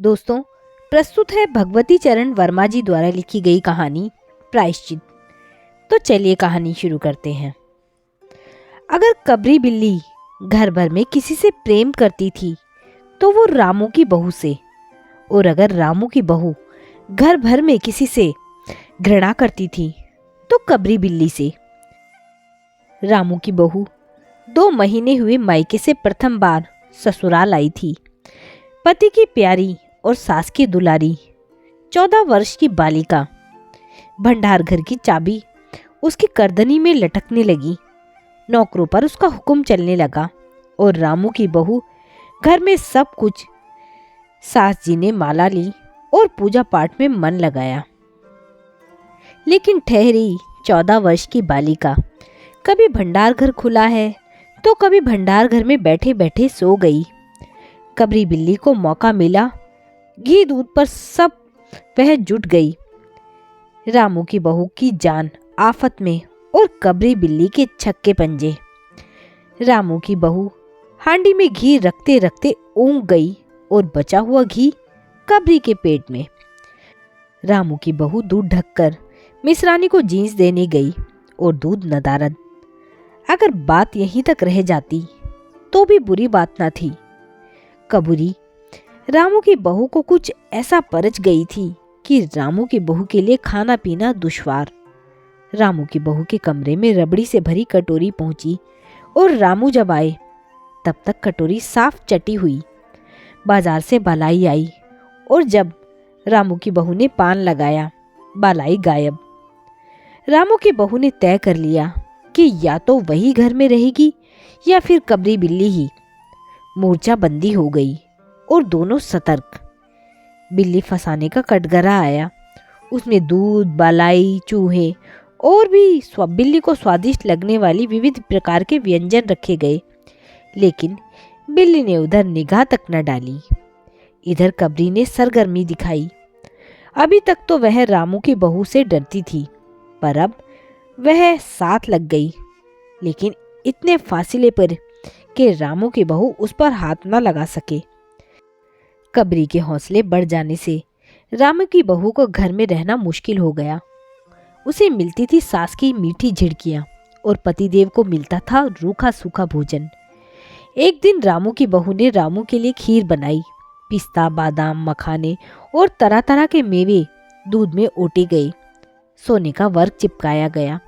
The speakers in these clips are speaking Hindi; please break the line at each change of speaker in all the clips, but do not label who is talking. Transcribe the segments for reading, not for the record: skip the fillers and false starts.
दोस्तों, प्रस्तुत है भगवती चरण वर्मा जी द्वारा लिखी गई कहानी प्रायश्चित। तो चलिए कहानी शुरू करते हैं। अगर कबरी बिल्ली घर भर में किसी से प्रेम करती थी तो वो रामू की बहू से, और अगर रामू की बहू घर भर में किसी से घृणा करती थी तो कबरी बिल्ली से। रामू की बहू 2 महीने हुए मायके से प्रथम बार ससुराल आई थी। पति की प्यारी और सास की दुलारी 14 वर्ष की बालिका। भंडार घर की चाबी उसकी करदनी में लटकने लगी। नौकरों पर उसका हुक्म चलने लगा और रामू की बहू घर में सब कुछ। सास जी ने माला ली और पूजा पाठ में मन लगाया। लेकिन ठहरी 14 वर्ष की बालिका कभी भंडार घर खुला है तो कभी भंडार घर में बैठे बैठे सो गई। कबरी बिल्ली को मौका मिला, घी दूध पर सब वह जुट गई। रामू की बहू की जान आफत में और कबरी बिल्ली के छक्के पंजे। रामू की बहू हांडी में घी रखते रखते ऊँघ गई और बचा हुआ घी कबरी के पेट में। रामू की बहू दूध ढककर मिसरानी को जींस देने गई और दूध नदारद। अगर बात यहीं तक रह जाती तो भी बुरी बात ना थी। कबूरी रामू की बहू को कुछ ऐसा परच गई थी कि रामू की बहू के लिए खाना पीना दुश्वार। रामू की बहू के कमरे में रबड़ी से भरी कटोरी पहुंची और रामू जब आए तब तक कटोरी साफ चटी हुई। बाजार से बालाई आई और जब रामू की बहू ने पान लगाया, बालाई गायब। रामू की बहू ने तय कर लिया कि या तो वही घर में रहेगी या फिर कबरी बिल्ली ही। मोर्चा बंदी हो गई और दोनों सतर्क। बिल्ली फंसाने का कटघरा आया। उसमें दूध, बालाई, चूहे और भी बिल्ली को स्वादिष्ट लगने वाली विविध प्रकार के व्यंजन रखे गए। लेकिन बिल्ली ने उधर निगाह तक न डाली। इधर कबरी ने सरगर्मी दिखाई। अभी तक तो वह रामू की बहू से डरती थी, पर अब वह साथ लग गई। लेकिन इतने फासले पर कि रामू की बहू उस पर हाथ न लगा सके। कबरी के हौसले बढ़ जाने से रामू की बहू को घर में रहना मुश्किल हो गया। उसे मिलती थी सास की मीठी झिड़कियां और पतिदेव को मिलता था रूखा सूखा भोजन। एक दिन रामू की बहू ने रामू के लिए खीर बनाई। पिस्ता, बादाम, मखाने और तरह तरह के मेवे दूध में ओटे गए। सोने का वर्क चिपकाया गया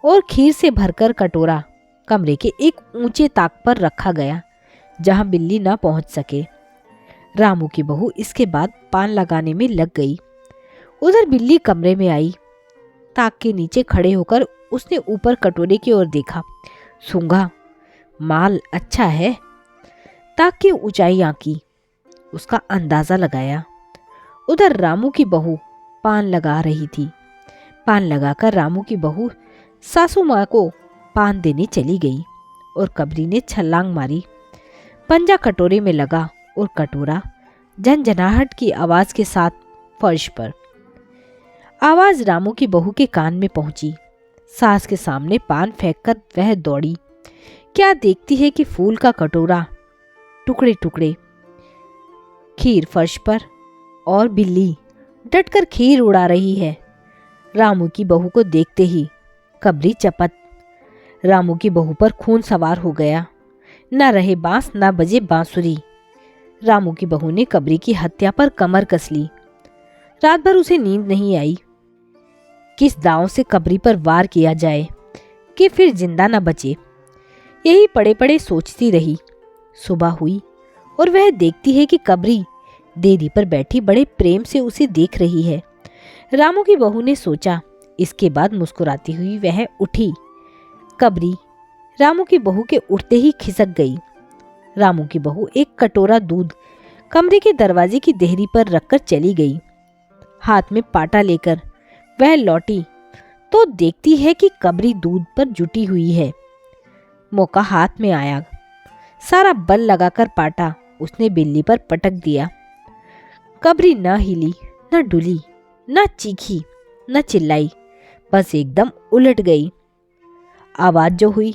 और खीर से भरकर कटोरा कमरे के एक ऊंचे ताक पर रखा गया जहां बिल्ली ना पहुंच सके। रामू की बहू इसके बाद पान लगाने में लग गई। उधर बिल्ली कमरे में आई। ताक के नीचे खड़े होकर उसने ऊपर कटोरे की ओर देखा। सूंघा, माल अच्छा है। ताक की ऊंचाई आंकी, उसका अंदाजा लगाया। उधर रामू की बहू पान लगा रही थी। पान लगाकर रामू की बहू सासू माँ को पान देने चली गई और कबरी ने छलांग मारी। पंजा कटोरे में लगा और कटोरा झनझनाहट की आवाज के साथ फर्श पर। आवाज रामू की बहू के कान में पहुंची। सास के सामने पान फेंककर वह दौड़ी। क्या देखती है कि फूल का कटोरा, टुकड़े टुकड़े, खीर फर्श पर और बिल्ली डटकर खीर उड़ा रही है। रामू की बहू को देखते ही कबरी चपत। रामू की बहू पर खून सवार हो गया। न रहे बांस, न बजे बांसुरी। रामू की बहू ने कबरी की हत्या पर कमर कस ली। रात भर उसे नींद नहीं आई। किस दांव से कबरी पर वार किया जाए कि फिर जिंदा न बचे, यही पड़े पड़े सोचती रही। सुबह हुई और वह देखती है कि कबरी देरी पर बैठी बड़े प्रेम से उसे देख रही है। रामू की बहू ने सोचा। इसके बाद मुस्कुराती हुई वह उठी। कबरी रामू की बहू के उठते ही खिसक गई। रामू की बहू एक कटोरा दूध कमरे के दरवाजे की देहरी पर रखकर चली गई। हाथ में पाटा लेकर वह लौटी तो देखती है कि कबरी दूध पर जुटी हुई है। मौका हाथ में आया। सारा बल लगाकर पाटा उसने बिल्ली पर पटक दिया। कबरी न हिली, न डुली, न चीखी, न चिल्लाई, बस एकदम उलट गई। आवाज जो हुई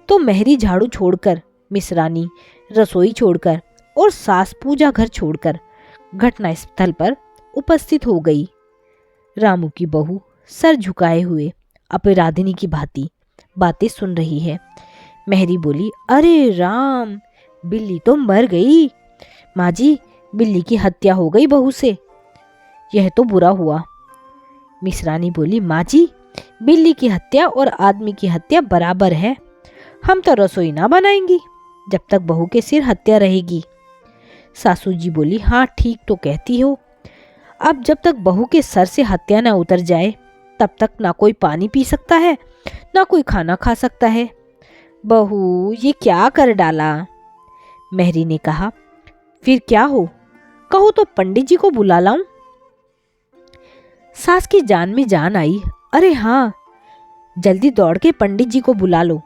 तो मेहरी झाड़ू छोड़कर, मिसरानी रसोई छोड़कर और सास पूजा घर छोड़कर घटनास्थल पर उपस्थित हो गई। रामू की बहू सर झुकाए हुए अपराधिनी की भांति बातें सुन रही है। मेहरी बोली, अरे राम, बिल्ली तो मर गई। माँ जी, बिल्ली की हत्या हो गई बहू से, यह तो बुरा हुआ। मिश्रानी बोली, माँ जी, बिल्ली की हत्या और आदमी की हत्या बराबर है। हम तो रसोई ना बनाएंगी जब तक बहू के सिर हत्या रहेगी। सासू जी बोली, हाँ ठीक तो कहती हो। अब जब तक बहू के सर से हत्या ना उतर जाए तब तक ना कोई पानी पी सकता है, ना कोई खाना खा सकता है। बहू, ये क्या कर डाला। मेहरी ने कहा, फिर क्या हो, कहो तो पंडित जी को बुला लाऊं। सास की जान में जान आई। अरे हाँ, जल्दी दौड़ के पंडित जी को बुला लो।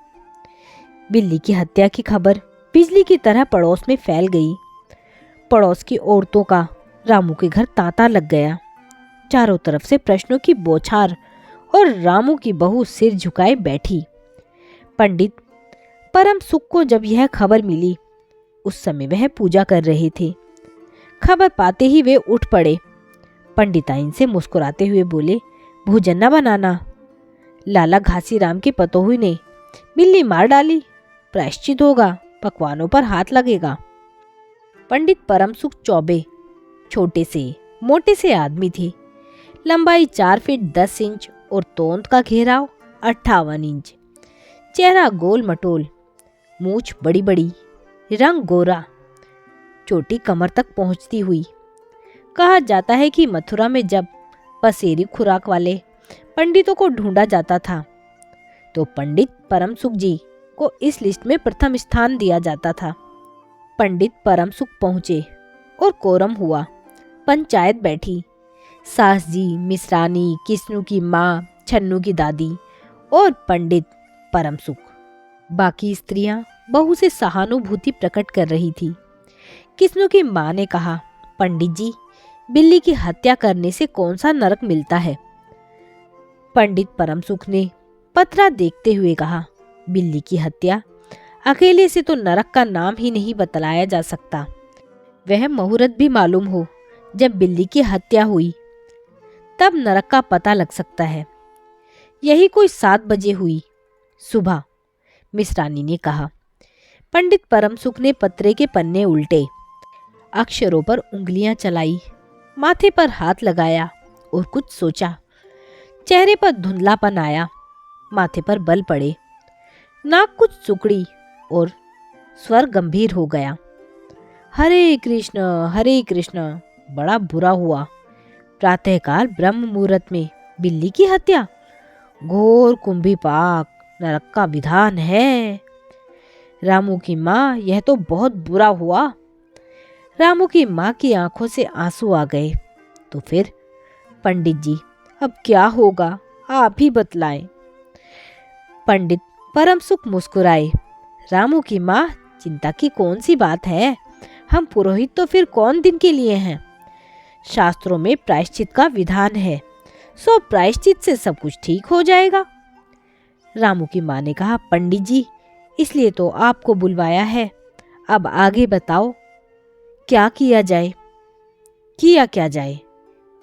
बिल्ली की हत्या की खबर बिजली की तरह पड़ोस में फैल गई। पड़ोस की औरतों का रामू के घर तांता लग गया। चारों तरफ से प्रश्नों की बौछार और रामू की बहू सिर झुकाए बैठी। पंडित परम सुख को जब यह खबर मिली, उस समय वह पूजा कर रहे थे। खबर पाते ही वे उठ पड़े। पंडिताइन से मुस्कुराते हुए बोले, भोजन न बनाना। लाला घासीराम के पतोहू ने बिल्ली मार डाली, प्रायश्चित होगा, पकवानों पर हाथ लगेगा। पंडित परम सुख चौबे छोटे से मोटे से आदमी थे। लंबाई 4 फीट 10 इंच और तोंद का घेराव 58 इंच। चेहरा गोल मटोल, मूछ बड़ी बड़ी, रंग गोरा, चोटी कमर तक पहुंचती हुई। कहा जाता है कि मथुरा में जब पसेरी खुराक वाले पंडितों को ढूंढा जाता था तो पंडित परम सुख जी को इस लिस्ट में प्रथम स्थान दिया जाता था। पंडित परम सुख पहुंचे और कोरम हुआ। पंचायत बैठी। सास जी, मिश्रानी, किस्नू की माँ, छन्नू की दादी और पंडित परम सुख। बाकी स्त्रियां बहू से सहानुभूति प्रकट कर रही थी। किस्नू की माँ ने कहा, पंडित जी, बिल्ली की हत्या करने से कौन सा नरक मिलता है। पंडित परम सुख ने पत्रा देखते हुए कहा, बिल्ली की हत्या अकेले से तो नरक का नाम ही नहीं बतलाया जा सकता। वह मुहूर्त भी मालूम हो जब बिल्ली की हत्या हुई, तब नरक का पता लग सकता है। यही कोई 7 बजे हुई सुबह, मिश्रानी ने कहा। पंडित परम सुख ने पत्रे के पन्ने उल्टे, अक्षरों पर उंगलियां चलाई, माथे पर हाथ लगाया और कुछ सोचा। चेहरे पर धुंधलापन आया, माथे पर बल पड़े, नाक कुछ सुकड़ी और स्वर गंभीर हो गया। हरे कृष्ण, हरे कृष्ण। बड़ा बुरा हुआ। प्रातःकाल ब्रह्म मुहूर्त में बिल्ली की हत्या, घोर कुंभी पाक, नरक का विधान है। रामू की माँ, यह तो बहुत बुरा हुआ। रामू की माँ की आंखों से आंसू आ गए। तो फिर पंडित जी, अब क्या होगा, आप ही बतलाएं। पंडित परम सुख मुस्कुराए। रामू की माँ, चिंता की कौन सी बात है, हम पुरोहित तो फिर कौन दिन के लिए हैं। शास्त्रों में प्रायश्चित का विधान है, सो प्रायश्चित से सब कुछ ठीक हो जाएगा। रामू की माँ ने कहा, पंडित जी, इसलिए तो आपको बुलवाया है। अब आगे बताओ, क्या किया जाए। किया क्या जाए,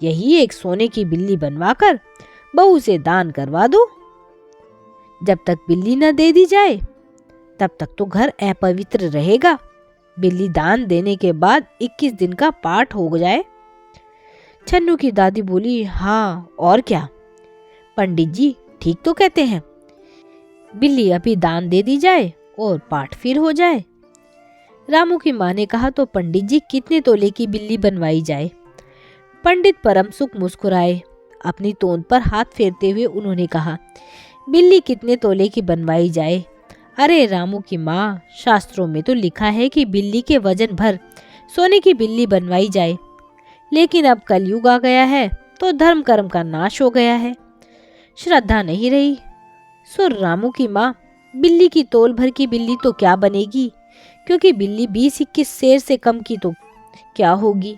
यही एक सोने की बिल्ली बनवाकर बहू से दान करवा दो। जब तक बिल्ली न दे दी जाए तब तक तो घर अपवित्र रहेगा। बिल्ली दान देने के बाद 21 दिन का पाठ हो जाए। छन्नू की दादी बोली, हाँ और क्या। पंडित जी ठीक तो कहते हैं, बिल्ली अभी दान दे दी जाए और पाठ फिर हो जाए। रामू की माँ ने कहा, तो पंडित जी कितने तोले की बिल्ली बनवाई जाए। पंडित परम सुख मुस्कुराए। अपनी तोंद पर हाथ फेरते हुए उन्होंने कहा, बिल्ली कितने तोले की बनवाई जाए। अरे रामू की माँ, शास्त्रों में तो लिखा है कि बिल्ली के वजन भर सोने की बिल्ली बनवाई जाए, लेकिन अब कलयुग आ गया है तो धर्म कर्म का नाश हो गया है, श्रद्धा नहीं रही। सो रामू की माँ, बिल्ली की तोल भर की बिल्ली तो क्या बनेगी, क्योंकि बिल्ली 20-21 सेर से कम की तो क्या होगी।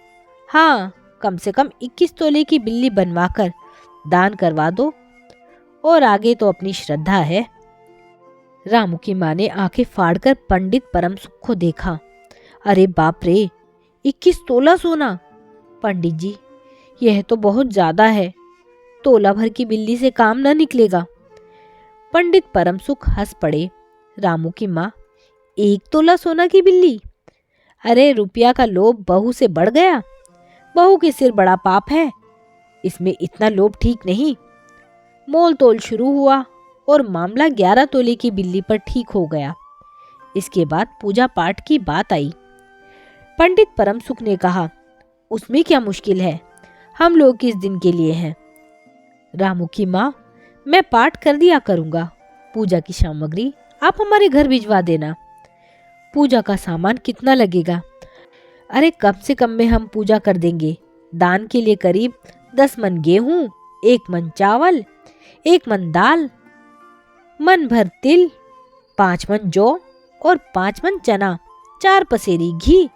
हाँ, कम से कम 21 तोले की बिल्ली बनवाकर दान करवा दो, और आगे तो अपनी श्रद्धा है। रामू की माँ ने आंखें फाड़कर पंडित परम सुख को देखा। अरे बाप रे, 21 तोला सोना, पंडित जी, यह तो बहुत ज्यादा है, तोला भर की बिल्ली से काम न निकलेगा। पंडित परमसुख हंस पड़े। रामू की माँ, 1 तोला सोना की बिल्ली? अरे रुपया का लोभ बहू से बढ़ गया। बहू के सिर बड़ा पाप है, इसमें इतना लोभ ठीक नहीं। मोल तोल शुरू हुआ और मामला 11 तोले की बिल्ली पर ठीक हो गया। इसके बाद पूजा पाठ की बात आई। पंडित परमसुख ने कहा, उसमें क्या मुश्किल है, हम लोग किस दिन के लिए हैं। रामू की माँ, मैं पाठ कर दिया करूंगा, पूजा की सामग्री आप हमारे घर भिजवा देना। पूजा का सामान कितना लगेगा? अरे कम से कम में हम पूजा कर देंगे। दान के लिए करीब 10 मन गेहूं, 1 मन चावल, 1 मन दाल, मन भर तिल, 5 मन जौ और 5 मन चना, 4 पसेरी घी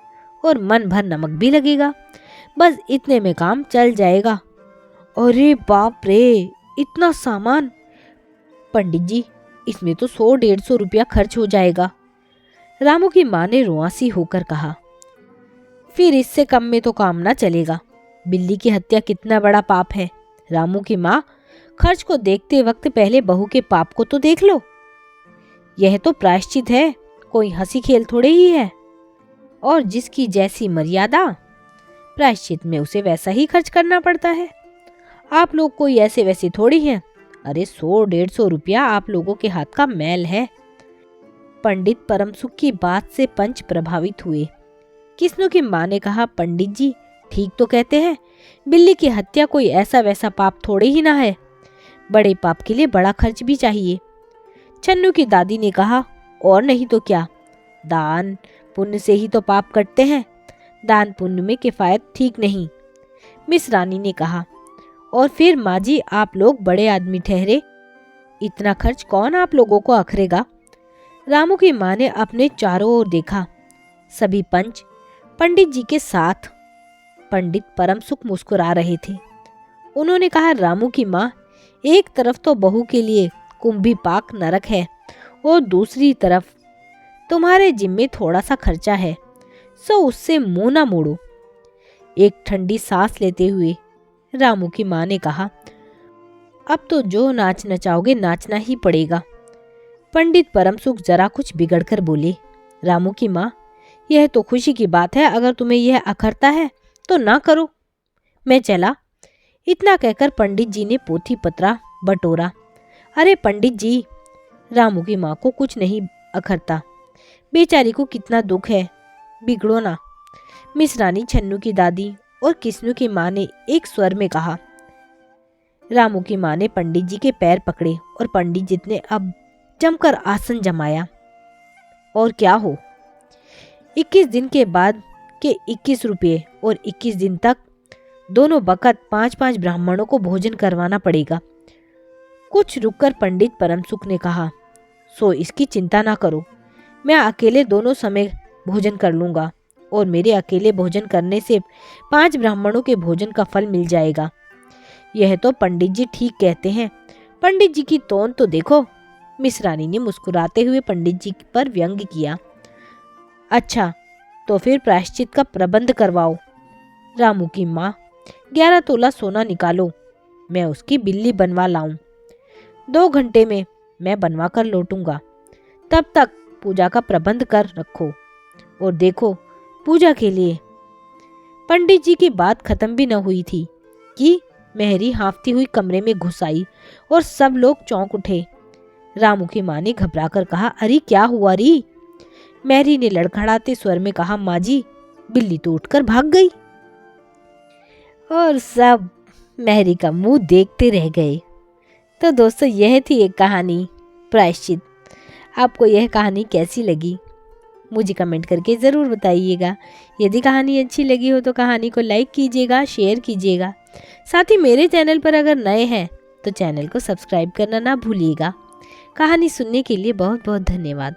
और मन भर नमक भी लगेगा। बस इतने में काम चल जाएगा। अरे बाप रे, इतना सामान! पंडित जी, इसमें तो 100-150 रुपया खर्च हो जाएगा। रामू की माँ ने रुआंसी होकर कहा, फिर इससे कम में तो काम ना चलेगा। बिल्ली की हत्या कितना बड़ा पाप है। रामू की माँ, खर्च को देखते वक्त पहले बहू के पाप को तो देख लो। यह तो प्रायश्चित है, कोई हंसी खेल थोड़े ही है। और जिसकी जैसी मर्यादा, प्रायश्चित में उसे वैसा ही खर्च करना पड़ता है। आप लोग कोई ऐसे वैसे थोड़ी हैं। अरे 100-150 रुपया आप लोगों के हाथ का मैल है। पंडित परमसुख की बात से पंच प्रभावित हुए। किस्नू की माँ ने कहा, पंडित जी ठीक तो कहते हैं, बिल्ली की हत्या कोई ऐसा वैसा पाप थोड़े ही ना है। बड़े पाप के लिए बड़ा खर्च भी चाहिए। छन्नू की दादी ने कहा, और नहीं तो क्या, दान पुण्य से ही तो पाप कटते हैं, दान पुण्य में किफायत ठीक नहीं। मिस रानी ने कहा, और फिर माँ जी आप लोग बड़े आदमी ठहरे, इतना खर्च कौन आप लोगों को अखरेगा। रामू की माँ ने अपने चारों ओर देखा। सभी पंच पंडित जी के साथ। पंडित परमसुख मुस्कुरा रहे थे। उन्होंने कहा, रामू की माँ, एक तरफ तो बहू के लिए कुंभी पाक नरक है और दूसरी तरफ तुम्हारे जिम्मे थोड़ा सा खर्चा है, सो उससे मुंह ना मोड़ो। एक ठंडी सांस लेते हुए रामू की माँ ने कहा, अब तो जो नाच नचाओगे नाचना ही पड़ेगा। पंडित परमसुख जरा कुछ बिगड़कर बोले, रामू की माँ, यह तो खुशी की बात है, अगर तुम्हें यह अखरता है तो ना करो, मैं चला। इतना कहकर पंडित जी ने पोथी पत्रा बटोरा। अरे पंडित जी, रामू की माँ को कुछ नहीं अखरता, बेचारी को कितना दुख है, बिगड़ो ना। मिस रानी, छन्नू की दादी और किस्नू की माँ ने एक स्वर में कहा। रामू की माँ ने पंडित जी के पैर पकड़े और पंडित जी ने अब जमकर आसन जमाया। और क्या हो, 21 दिन के बाद के 21 रुपये और 21 दिन तक दोनों बखत 5-5 ब्राह्मणों को भोजन करवाना पड़ेगा। कुछ रुककर पंडित परमसुख ने कहा, सो इसकी चिंता ना करो, मैं अकेले दोनों समय भोजन कर लूंगा और मेरे अकेले भोजन करने से 5 ब्राह्मणों के भोजन का फल मिल जाएगा। यह तो पंडित जी ठीक कहते हैं। पंडित जी की तोन तो देखो। मिस रानी ने मुस्कुराते हुए पंडित जी पर व्यंग्य किया। अच्छा, तो फिर प्रायश्चित का प्रबंध करवाओ। रामू की माँ, 11 तोला सोना निकालो, मैं उसकी बिल्ली बनवा लाऊं। 2 घंटे में मैं बनवा कर लौटूंगा, तब तक पूजा का प्रबंध कर रखो। और देखो, पूजा के लिए। पंडित जी की बात खत्म भी न हुई थी कि मेहरी हाँफती हुई कमरे में घुस आई और सब लोग चौंक उठे। रामू की माँ ने घबराकर कहा, अरे क्या हुआ री? मेहरी ने लड़खड़ाते स्वर में कहा, माँ जी, बिल्ली तो उठकर भाग गई। और सब मेहरी का मुंह देखते रह गए। तो दोस्तों, यह थी एक कहानी प्रायश्चित। आपको यह कहानी कैसी लगी मुझे कमेंट करके ज़रूर बताइएगा। यदि कहानी अच्छी लगी हो तो कहानी को लाइक कीजिएगा, शेयर कीजिएगा। साथ ही मेरे चैनल पर अगर नए हैं तो चैनल को सब्सक्राइब करना ना भूलिएगा। कहानी सुनने के लिए बहुत बहुत धन्यवाद।